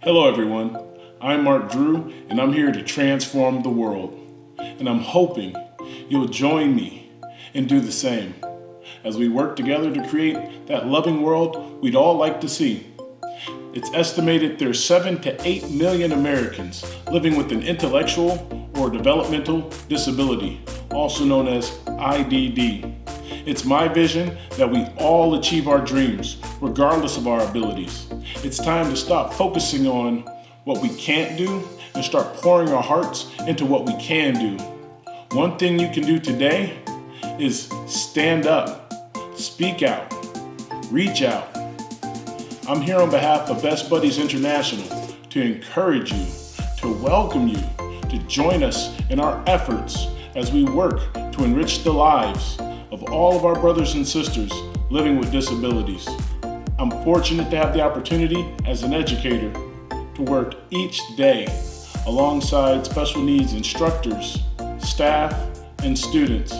Hello everyone, I'm Mark Drew and I'm here to transform the world. And I'm hoping you'll join me and do the same as we work together to create that loving world we'd all like to see. It's estimated there's 7 to 8 million Americans living with an intellectual or developmental disability, also known as IDD. It's my vision that we all achieve our dreams, regardless of our abilities. It's time to stop focusing on what we can't do and start pouring our hearts into what we can do. One thing you can do today is stand up, speak out, reach out. I'm here on behalf of Best Buddies International to encourage you, to welcome you, to join us in our efforts as we work to enrich the lives of all of our brothers and sisters living with disabilities. I'm fortunate to have the opportunity as an educator to work each day alongside special needs instructors, staff, and students.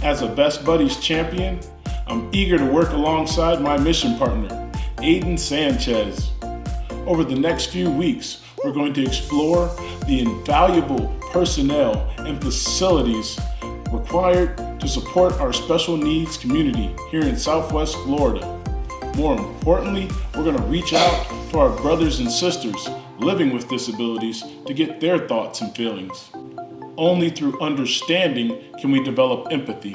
As a Best Buddies champion, I'm eager to work alongside my mission partner, Aiden Sanchez. Over the next few weeks, we're going to explore the invaluable personnel and facilities required to support our special needs community here in Southwest Florida. More importantly, we're going to reach out to our brothers and sisters living with disabilities to get their thoughts and feelings. Only through understanding can we develop empathy.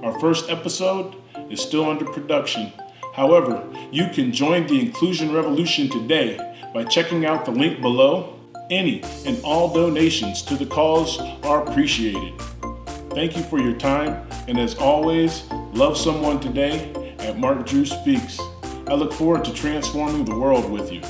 Our first episode is still under production. However, you can join the inclusion revolution today by checking out the link below. Any and all donations to the cause are appreciated. Thank you for your time, and as always, love someone today at Mark Drew Speaks. I look forward to transforming the world with you.